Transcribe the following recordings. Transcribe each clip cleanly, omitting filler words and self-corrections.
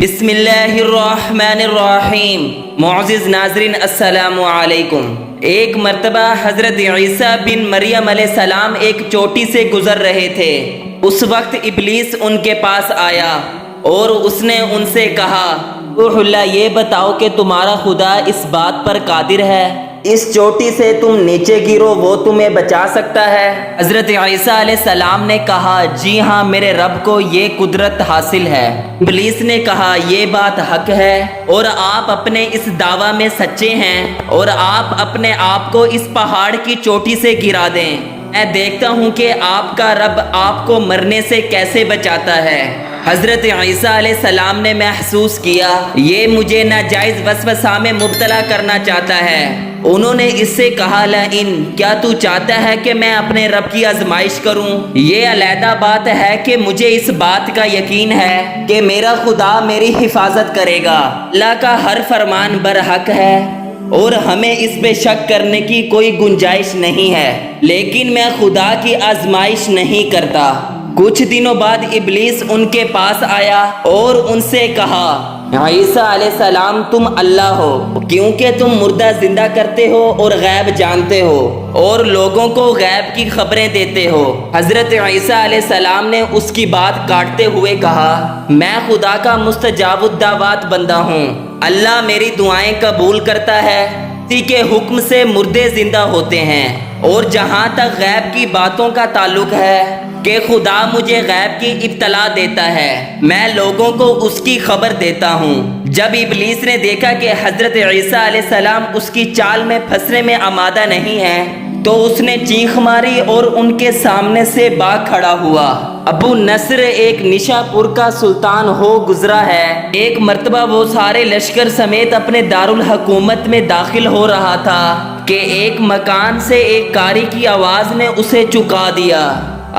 بسم اللہ الرحمن الرحیم۔ معزز ناظرین السلام علیکم۔ ایک مرتبہ حضرت عیسیٰ بن مریم علیہ السلام ایک چوٹی سے گزر رہے تھے۔ اس وقت ابلیس ان کے پاس آیا اور اس نے ان سے کہا، روح اللہ، یہ بتاؤ کہ تمہارا خدا اس بات پر قادر ہے اس چوٹی سے تم نیچے گرو وہ تمہیں بچا سکتا ہے؟ حضرت عیسیٰ علیہ السلام نے کہا، جی ہاں، میرے رب کو یہ قدرت حاصل ہے۔ ابلیس نے کہا، یہ بات حق ہے اور آپ اپنے اس دعویٰ میں سچے ہیں، اور آپ اپنے آپ کو اس پہاڑ کی چوٹی سے گرا دیں، میں دیکھتا ہوں کہ آپ کا رب آپ کو مرنے سے کیسے بچاتا ہے۔ حضرت عیسیٰ علیہ السلام نے محسوس کیا یہ مجھے ناجائز وسوسہ میں مبتلا کرنا چاہتا ہے۔ انہوں نے اس سے کہا، لئن، کیا تو چاہتا ہے کہ میں اپنے رب کی آزمائش کروں؟ یہ علیحدہ بات ہے کہ مجھے اس بات کا یقین ہے کہ میرا خدا میری حفاظت کرے گا۔ اللہ کا ہر فرمان برحق ہے اور ہمیں اس پہ شک کرنے کی کوئی گنجائش نہیں ہے، لیکن میں خدا کی آزمائش نہیں کرتا۔ کچھ دنوں بعد ابلیس ان کے پاس آیا اور ان سے کہا، عیسیٰ علیہ السلام، تم اللہ ہو کیونکہ تم مردہ زندہ کرتے ہو اور غیب جانتے ہو اور لوگوں کو غیب کی خبریں دیتے ہو۔ حضرت عیسیٰ علیہ السلام نے اس کی بات کاٹتے ہوئے کہا، میں خدا کا مستجاب الدعوات بندہ ہوں۔ اللہ میری دعائیں قبول کرتا ہے، اسی کے حکم سے مردے زندہ ہوتے ہیں۔ اور جہاں تک غیب کی باتوں کا تعلق ہے کہ خدا مجھے غیب کی اطلاع دیتا ہے، میں لوگوں کو اس کی خبر دیتا ہوں۔ جب ابلیس نے دیکھا کہ حضرت عیسیٰ علیہ السلام اس کی چال میں پھنسنے میں آمادہ نہیں ہے تو اس نے چیخ ماری اور ان کے سامنے سے بھاگ کھڑا ہوا۔ ابو نصر ایک نشا پور کا سلطان ہو گزرا ہے۔ ایک مرتبہ وہ سارے لشکر سمیت اپنے دارالحکومت میں داخل ہو رہا تھا کہ ایک مکان سے ایک قاری کی آواز نے اسے چکا دیا۔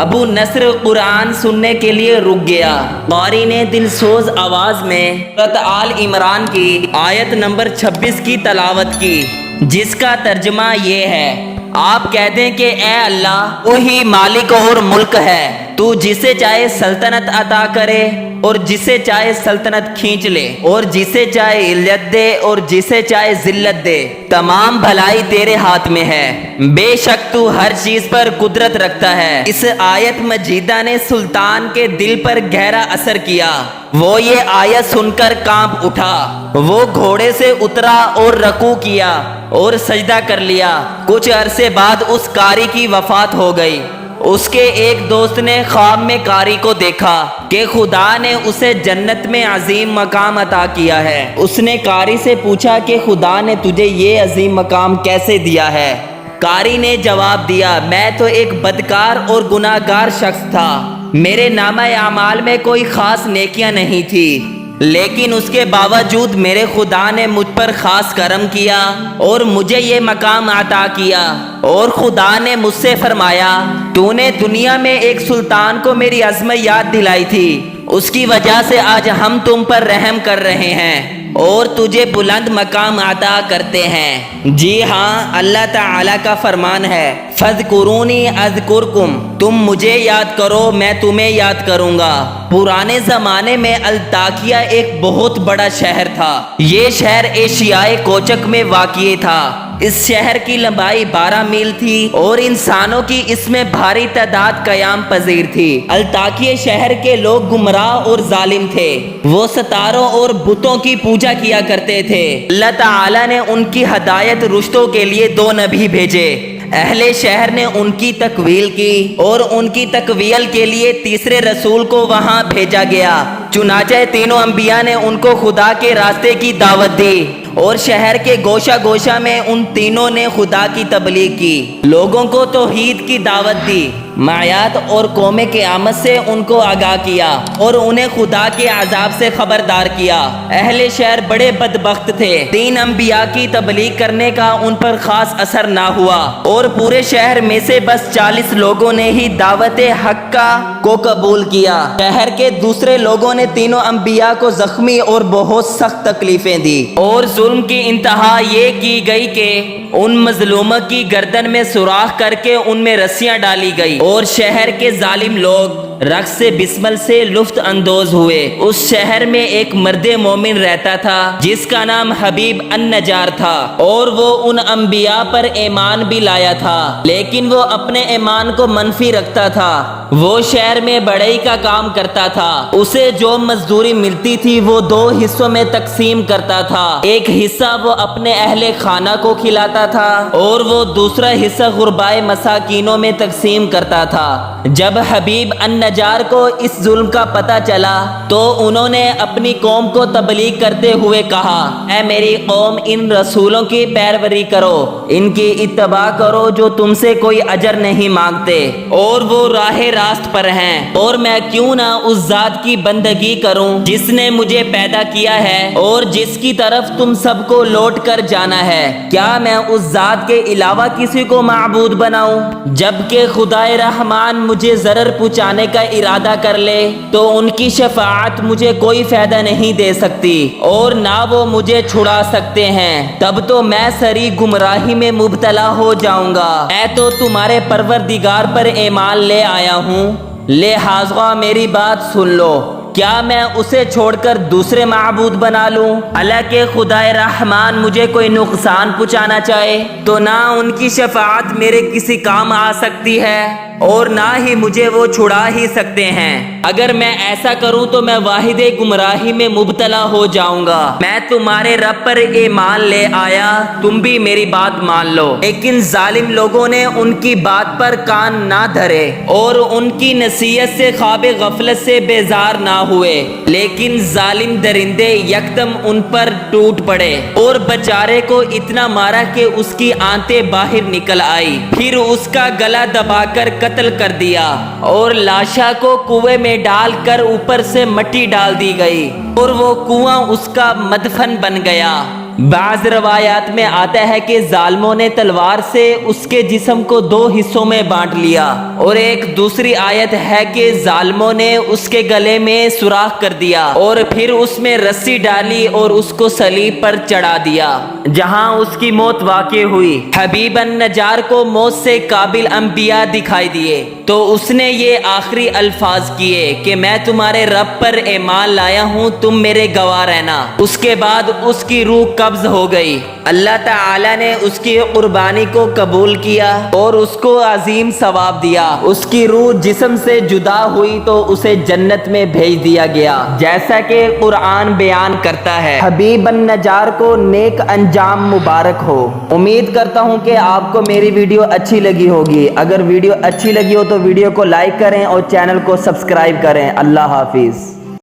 ابو نصر قرآن سننے کے لیے رک گیا۔ قاری نے دل سوز آواز میں سورۃ آل عمران کی آیت نمبر 26 کی تلاوت کی، جس کا ترجمہ یہ ہے، آپ کہہ دیں کہ اے اللہ، وہی مالک اور ملک ہے، تو جسے چاہے سلطنت عطا کرے اور جسے چاہے سلطنت کھینچ لے، اور جسے چاہے عزت دے اور جسے چاہے ذلت دے، تمام بھلائی تیرے ہاتھ میں ہے، بے شک تو ہر چیز پر قدرت رکھتا ہے۔ اس آیت مجیدہ نے سلطان کے دل پر گہرا اثر کیا۔ وہ یہ آیت سن کر کانپ اٹھا۔ وہ گھوڑے سے اترا اور رکوع کیا اور سجدہ کر لیا۔ کچھ عرصے بعد اس قاری کی وفات ہو گئی۔ اس کے ایک دوست نے خواب میں قاری کو دیکھا کہ خدا نے اسے جنت میں عظیم مقام عطا کیا ہے۔ اس نے قاری سے پوچھا کہ خدا نے تجھے یہ عظیم مقام کیسے دیا ہے؟ قاری نے جواب دیا، میں تو ایک بدکار اور گناہ گار شخص تھا، میرے نامہ اعمال میں کوئی خاص نیکیاں نہیں تھی، لیکن اس کے باوجود میرے خدا نے مجھ پر خاص کرم کیا اور مجھے یہ مقام عطا کیا۔ اور خدا نے مجھ سے فرمایا، تو نے دنیا میں ایک سلطان کو میری عظمت یاد دلائی تھی، اس کی وجہ سے آج ہم تم پر رحم کر رہے ہیں اور تجھے بلند مقام عطا کرتے ہیں۔ جی ہاں، اللہ تعالیٰ کا فرمان ہے، فَاذْكُرُونِي أَذْكُرْكُمْ، تم مجھے یاد کرو میں تمہیں یاد کروں گا۔ پرانے زمانے میں الطاکیہ ایک بہت بڑا شہر تھا۔ یہ شہر ایشیائے کوچک میں واقع تھا۔ اس شہر کی لمبائی 12 میل تھی اور انسانوں کی اس میں بھاری تعداد قیام پذیر تھی۔ الطاکیہ شہر کے لوگ گمراہ اور ظالم تھے، وہ ستاروں اور بتوں کی پوجا کیا کرتے تھے۔ اللہ تعالیٰ نے ان کی ہدایت رشدوں کے لیے 2 نبی بھیجے۔ اہل شہر نے ان کی تکویل کی اور ان کی تکویل کے لیے تیسرے رسول کو وہاں بھیجا گیا۔ چنانچہ تینوں انبیاء نے ان کو خدا کے راستے کی دعوت دی اور شہر کے گوشہ گوشہ میں ان تینوں نے خدا کی تبلیغ کی، لوگوں کو توحید کی دعوت دی، معیات اور قوم قیامت سے ان کو آگاہ کیا اور انہیں خدا کے عذاب سے خبردار کیا۔ اہل شہر بڑے بدبخت تھے، 3 انبیاء کی تبلیغ کرنے کا ان پر خاص اثر نہ ہوا اور پورے شہر میں سے بس 40 لوگوں نے ہی دعوت حق کو قبول کیا۔ شہر کے دوسرے لوگوں نے تینوں انبیاء کو زخمی اور بہت سخت تکلیفیں دی اور ظلم کی انتہا یہ کی گئی کہ ان مظلوموں کی گردن میں سوراخ کر کے ان میں رسیاں ڈالی گئی اور شہر کے ظالم لوگ رقص سے بسمل سے لطف اندوز ہوئے۔ اس شہر میں ایک مرد مومن رہتا تھا جس کا نام حبیب النجار تھا، اور وہ ان انبیاء پر ایمان بھی لایا تھا، لیکن وہ اپنے ایمان کو منفی رکھتا تھا۔ وہ شہر میں بڑھئی کا کام کرتا تھا۔ اسے جو مزدوری ملتی تھی وہ 2 حصوں میں تقسیم کرتا تھا۔ ایک حصہ وہ اپنے اہل خانہ کو کھلاتا تھا اور وہ دوسرا حصہ غربائے مساکینوں میں تقسیم کرتا تھا۔ جب حبیب النجار کو اس ظلم کا پتہ چلا تو انہوں نے اپنی قوم کو تبلیغ کرتے ہوئے کہا، اے میری قوم، ان رسولوں کی پیروی کرو، ان کی اتباع کرو جو تم سے کوئی اجر نہیں مانگتے اور وہ راہ راست پر ہیں، اور میں کیوں نہ اس ذات کی بندگی کروں جس نے مجھے پیدا کیا ہے اور جس کی طرف تم سب کو لوٹ کر جانا ہے۔ کیا میں اس ذات کے علاوہ کسی کو معبود بناؤں؟ جبکہ خدائے رحمان مجھے ضرر پہنچانے کا ارادہ کر لے تو ان کی شفاعت مجھے کوئی فائدہ نہیں دے سکتی اور نہ وہ مجھے چھڑا سکتے ہیں، تب تو میں سری گمراہی میں مبتلا ہو جاؤں گا۔ میں تو تمہارے پروردگار پر ایمان لے آیا ہوں، لہذا میری بات سن لو۔ کیا میں اسے چھوڑ کر دوسرے معبود بنا لوں؟ حالانکہ خدائے رحمان مجھے کوئی نقصان پہنچانا چاہے تو نہ ان کی شفاعت میرے کسی کام آ سکتی ہے اور نہ ہی مجھے وہ چھڑا ہی سکتے ہیں۔ اگر میں ایسا کروں تو میں واحد گمراہی میں مبتلا ہو جاؤں گا۔ میں تمہارے رب پر ایمان لے آیا، تم بھی میری بات مان لو۔ لیکن ظالم لوگوں نے ان کی بات پر کان نہ دھرے اور ان کی نصیحت سے خواب غفلت سے بیزار نہ ہوئے، لیکن ظالم درندے یکدم ان پر ٹوٹ پڑے اور بیچارے کو اتنا مارا کہ اس کی آنتیں باہر نکل آئی، پھر اس کا گلا دبا کر قتل کر دیا اور لاشا کو کنویں میں ڈال کر اوپر سے مٹی ڈال دی گئی اور وہ کنواں اس کا مدفن بن گیا۔ بعض روایات میں آتا ہے کہ ظالموں نے تلوار سے اس کے جسم کو 2 حصوں میں بانٹ لیا، اور ایک دوسری آیت ہے کہ ظالموں نے اس کے گلے میں سوراخ کر دیا اور پھر اس میں رسی ڈالی اور اس کو صلیب پر چڑھا دیا، جہاں اس کی موت واقع ہوئی۔ حبیب النجار کو موت سے قابل انبیاء دکھائی دیے تو اس نے یہ آخری الفاظ کیے کہ میں تمہارے رب پر ایمان لایا ہوں، تم میرے گواہ رہنا۔ اس کے بعد اس کی روح قبض ہو گئی۔ اللہ تعالی نے اس کی قربانی کو قبول کیا اور اس کو عظیم ثواب دیا۔ اس کی روح جسم سے جدا ہوئی تو اسے جنت میں بھیج دیا گیا، جیسا کہ قرآن بیان کرتا ہے۔ حبیب النجار کو نیک انجام مبارک ہو۔ امید کرتا ہوں کہ آپ کو میری ویڈیو اچھی لگی ہوگی۔ اگر ویڈیو اچھی لگی ہو تو ویڈیو کو لائک کریں اور چینل کو سبسکرائب کریں۔ اللہ حافظ۔